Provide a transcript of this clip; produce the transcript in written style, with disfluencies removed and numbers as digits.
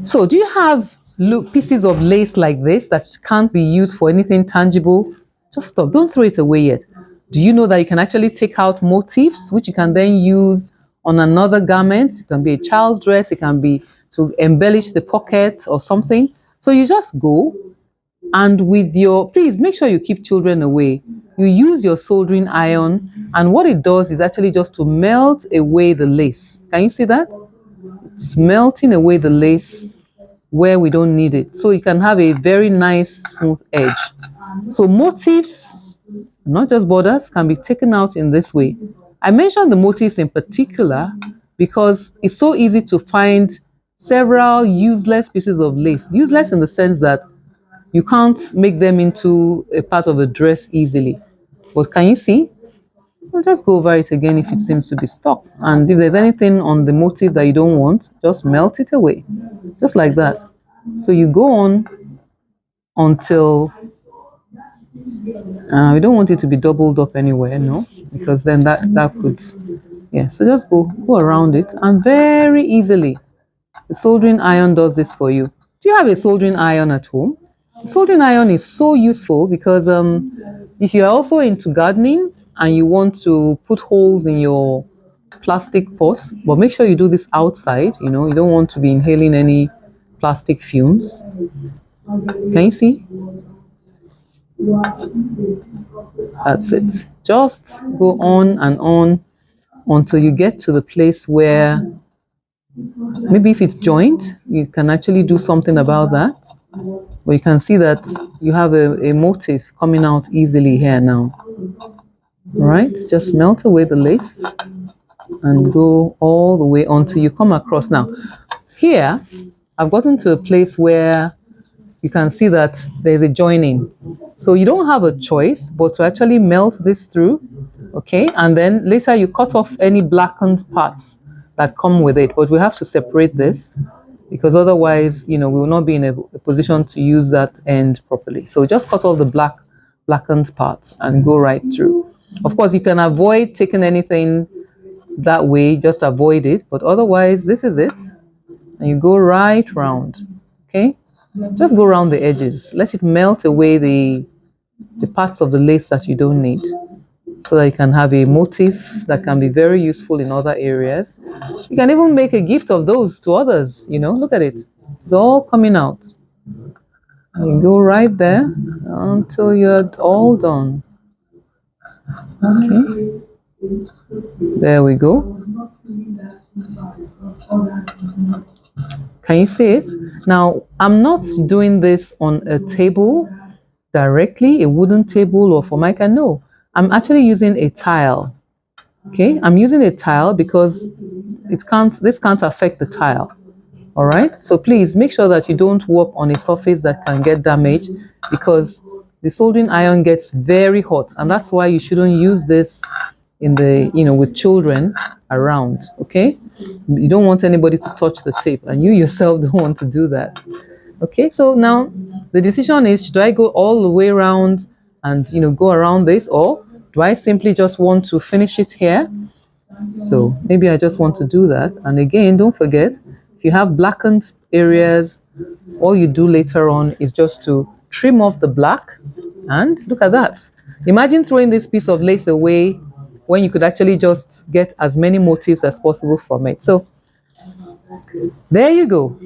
So do you have pieces of lace like this that can't be used for anything tangible? Just stop. Don't throw it away yet. Do you know that you can actually take out motifs, which you can then use on another garment? It can be a child's dress. It can be to embellish the pocket or something. So you just go and with your, please make sure you keep children away. You use your soldering iron, and what it does is actually just to melt away the lace. Can you see that? It's melting away the lace where we don't need it. So you can have a very nice smooth edge. So motifs, not just borders, can be taken out in this way. I mentioned the motifs in particular because it's so easy to find several useless pieces of lace. Useless in the sense that you can't make them into a part of a dress easily. But can you see? We'll just go over it again if it seems to be stuck. And if there's anything on the motif that you don't want, just melt it away. Just like that. So you go on until we don't want it to be doubled up anywhere, no, because then that could, yeah. So just go around it, and very easily, the soldering iron does this for you. Do you have a soldering iron at home? The soldering iron is so useful because if you are also into gardening and you want to put holes in your plastic pots, but make sure you do this outside. You know, you don't want to be inhaling any plastic fumes. Can you see? That's it. Just go on and on until you get to the place where maybe if it's joined, you can actually do something about that. But you can see that you have a motif coming out easily here now. Right? Just melt away the lace and go all the way until you come across. Now, here, I've gotten to a place where you can see that there's a joining. So you don't have a choice but to actually melt this through, okay? And then later you cut off any blackened parts that come with it. But we have to separate this because otherwise, you know, we will not be in a position to use that end properly. So just cut off the blackened parts and go right through. Of course, you can avoid taking anything that way, just avoid it. But otherwise, this is it. And you go right round, okay? Just go around the edges. Let it melt away the parts of the lace that you don't need so that you can have a motif that can be very useful in other areas. You can even make a gift of those to others, you know, look at it. It's all coming out. And you go right there until you're all done. Okay. There we go. Can you see it? Now, I'm not doing this on a table directly, a wooden table or formica. No, I'm actually using a tile. Okay, I'm using a tile because this can't affect the tile. All right, so please make sure that you don't work on a surface that can get damaged because the soldering iron gets very hot, and that's why you shouldn't use this in the, you know, with children around. Okay, you don't want anybody to touch the tape, and you yourself don't want to do that. Okay, so now the decision is, should I go all the way around and, you know, go around this, or do I simply just want to finish it here? So maybe I just want to do that. And again, don't forget, if you have blackened areas, all you do later on is just to trim off the black, and look at that. Imagine throwing this piece of lace away when you could actually just get as many motifs as possible from it. So there you go.